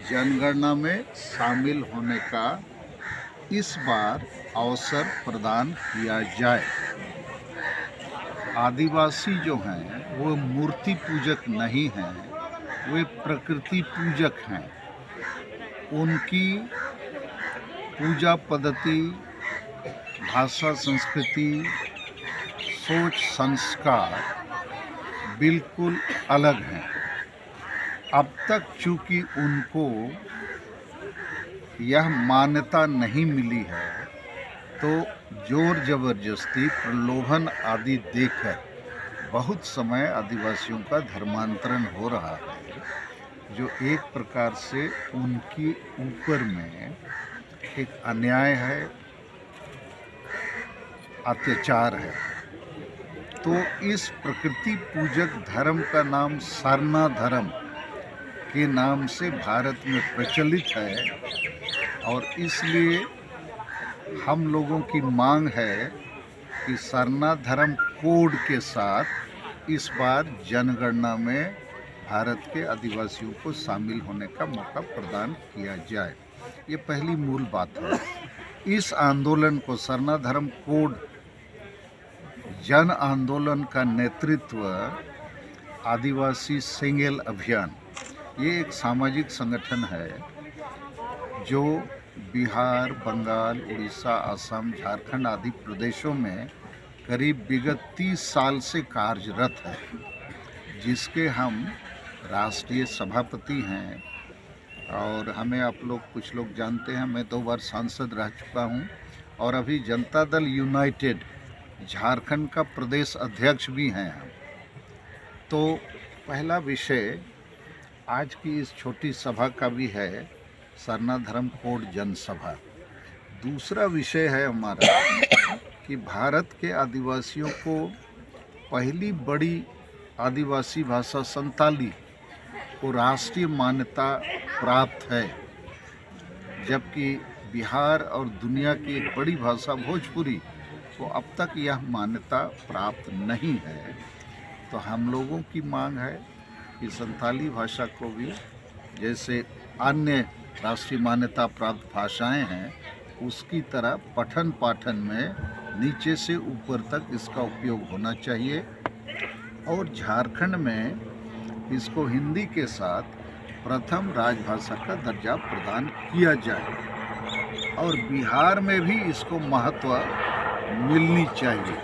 जनगणना में शामिल होने का इस बार अवसर प्रदान किया जाए। आदिवासी जो हैं वो मूर्ति पूजक नहीं हैं, वे प्रकृति पूजक हैं। उनकी पूजा पद्धति, भाषा, संस्कृति, सोच, संस्कार बिल्कुल अलग हैं। अब तक चूँकि उनको यह मान्यता नहीं मिली है, तो जोर जबरदस्ती, प्रलोभन आदि देकर बहुत समय आदिवासियों का धर्मांतरण हो रहा है, जो एक प्रकार से उनकी ऊपर में एक अन्याय है, अत्याचार है। तो इस प्रकृति पूजक धर्म का नाम सरना धर्म के नाम से भारत में प्रचलित है, और इसलिए हम लोगों की मांग है कि सरना धर्म कोड के साथ इस बार जनगणना में भारत के आदिवासियों को शामिल होने का मौका प्रदान किया जाए। ये पहली मूल बात है। इस आंदोलन को, सरना धर्म कोड जन आंदोलन का नेतृत्व आदिवासी सेंगेल अभियान, ये एक सामाजिक संगठन है जो बिहार, बंगाल, उड़ीसा, असम, झारखंड आदि प्रदेशों में करीब विगत 30 साल से कार्यरत है, जिसके हम राष्ट्रीय सभापति हैं। और हमें आप लोग, कुछ लोग जानते हैं, मैं 2 बार सांसद रह चुका हूं, और अभी जनता दल यूनाइटेड झारखंड का प्रदेश अध्यक्ष भी हैं हम। तो पहला विषय आज की इस छोटी सभा का भी है, सरना धर्म कोड जनसभा। दूसरा विषय है हमारा कि भारत के आदिवासियों को पहली बड़ी आदिवासी भाषा संताली को राष्ट्रीय मान्यता प्राप्त है, जबकि बिहार और दुनिया की एक बड़ी भाषा भोजपुरी को अब तक यह मान्यता प्राप्त नहीं है। तो हम लोगों की मांग है कि संताली भाषा को भी, जैसे अन्य राष्ट्रीय मान्यता प्राप्त भाषाएं हैं, उसकी तरह पठन पाठन में नीचे से ऊपर तक इसका उपयोग होना चाहिए। और झारखंड में इसको हिंदी के साथ प्रथम राजभाषा का दर्जा प्रदान किया जाए, और बिहार में भी इसको महत्व मिलनी चाहिए।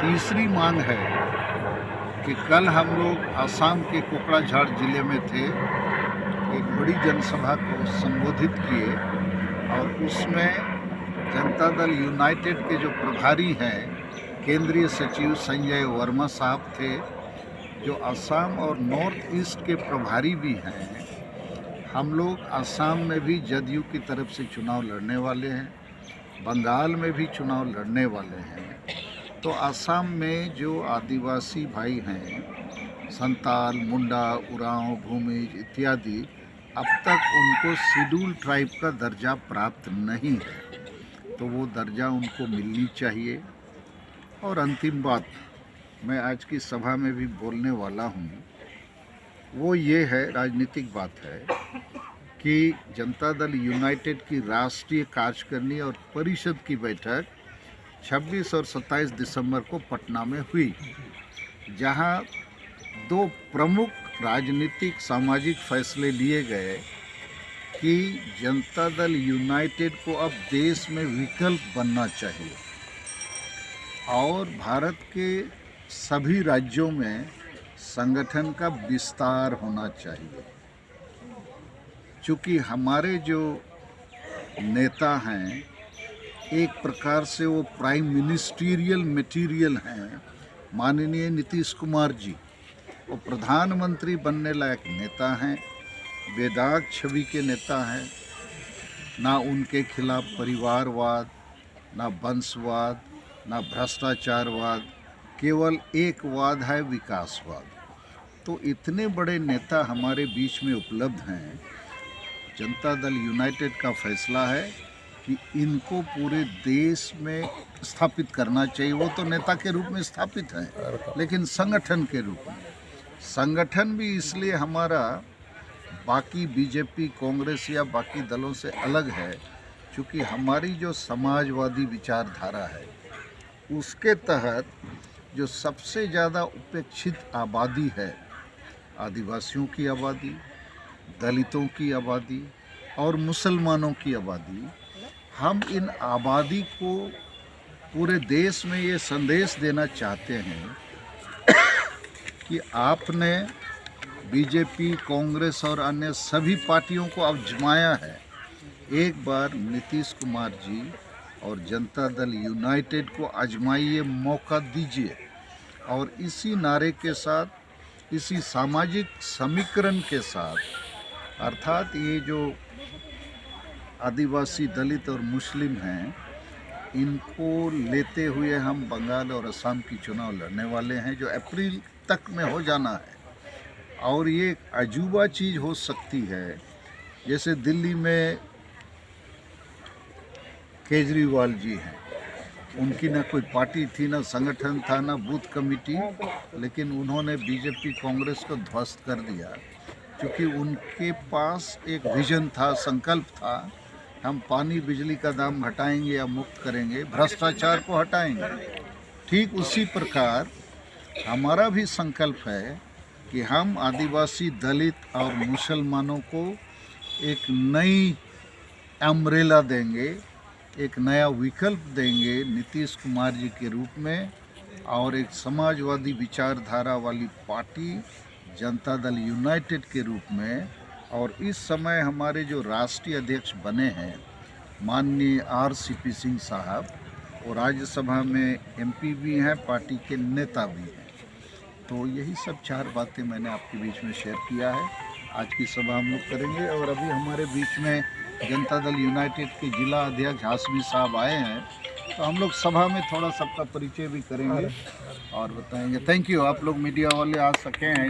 तीसरी मांग है कि कल हम लोग असम के कोकराझाड़ जिले में थे, एक बड़ी जनसभा को संबोधित किए, और उसमें जनता दल यूनाइटेड के जो प्रभारी हैं, केंद्रीय सचिव संजय वर्मा साहब थे, जो असम और नॉर्थ ईस्ट के प्रभारी भी हैं। हम लोग असम में भी जदयू की तरफ से चुनाव लड़ने वाले हैं, बंगाल में भी चुनाव लड़ने वाले हैं। तो असम में जो आदिवासी भाई हैं, संताल, मुंडा, उरांव, भूमिज इत्यादि, अब तक उनको शेड्यूल ट्राइब का दर्जा प्राप्त नहीं है, तो वो दर्जा उनको मिलनी चाहिए। और अंतिम बात मैं आज की सभा में भी बोलने वाला हूँ, वो ये है, राजनीतिक बात है, कि जनता दल यूनाइटेड की राष्ट्रीय कार्यकारिणी और परिषद की बैठक 26 और 27 दिसंबर को पटना में हुई, जहां 2 प्रमुख राजनीतिक सामाजिक फैसले लिए गए कि जनता दल यूनाइटेड को अब देश में विकल्प बनना चाहिए, और भारत के सभी राज्यों में संगठन का विस्तार होना चाहिए। चूँकि हमारे जो नेता हैं, एक प्रकार से वो प्राइम मिनिस्टीरियल मटेरियल हैं। माननीय नीतीश कुमार जी, वो प्रधानमंत्री बनने लायक नेता हैं, बेदाग छवि के नेता हैं। ना उनके खिलाफ परिवारवाद, ना वंशवाद, ना भ्रष्टाचारवाद, केवल एक वाद है, विकासवाद। तो इतने बड़े नेता हमारे बीच में उपलब्ध हैं। जनता दल यूनाइटेड का फैसला है कि इनको पूरे देश में स्थापित करना चाहिए। वो तो नेता के रूप में स्थापित हैं, लेकिन संगठन के रूप में। संगठन भी इसलिए हमारा बाकी बीजेपी, कांग्रेस या बाकी दलों से अलग है, क्योंकि हमारी जो समाजवादी विचारधारा है उसके तहत जो सबसे ज़्यादा उपेक्षित आबादी है, आदिवासियों की आबादी, दलितों की आबादी और मुसलमानों की आबादी, हम इन आबादी को पूरे देश में ये संदेश देना चाहते हैं कि आपने बीजेपी, कांग्रेस और अन्य सभी पार्टियों को आजमाया है, एक बार नीतीश कुमार जी और जनता दल यूनाइटेड को आजमाइए, मौका दीजिए। और इसी नारे के साथ, इसी सामाजिक समीकरण के साथ, अर्थात ये जो आदिवासी, दलित और मुस्लिम हैं, इनको लेते हुए हम बंगाल और असम की चुनाव लड़ने वाले हैं, जो अप्रैल तक में हो जाना है। और ये अजूबा चीज़ हो सकती है, जैसे दिल्ली में केजरीवाल जी हैं, उनकी ना कोई पार्टी थी, ना संगठन था, ना बूथ कमेटी, लेकिन उन्होंने बीजेपी, कांग्रेस को ध्वस्त कर दिया, क्योंकि उनके पास एक विजन था, संकल्प था, हम पानी बिजली का दाम हटाएंगे या मुक्त करेंगे, भ्रष्टाचार को हटाएंगे। ठीक उसी प्रकार हमारा भी संकल्प है कि हम आदिवासी, दलित और मुसलमानों को एक नई अम्ब्रेला देंगे, एक नया विकल्प देंगे नीतीश कुमार जी के रूप में, और एक समाजवादी विचारधारा वाली पार्टी जनता दल यूनाइटेड के रूप में। और इस समय हमारे जो राष्ट्रीय अध्यक्ष बने हैं माननीय RCP सिंह साहब, और राज्यसभा में MP भी हैं, पार्टी के नेता भी हैं। तो यही सब 4 बातें मैंने आपके बीच में शेयर किया है। आज की सभा हम लोग करेंगे, और अभी हमारे बीच में जनता दल यूनाइटेड के जिला अध्यक्ष हाशमी साहब आए हैं, तो हम लोग सभा में थोड़ा सबका परिचय भी करेंगे और बताएंगे। थैंक यू, आप लोग मीडिया वाले आ सके हैं।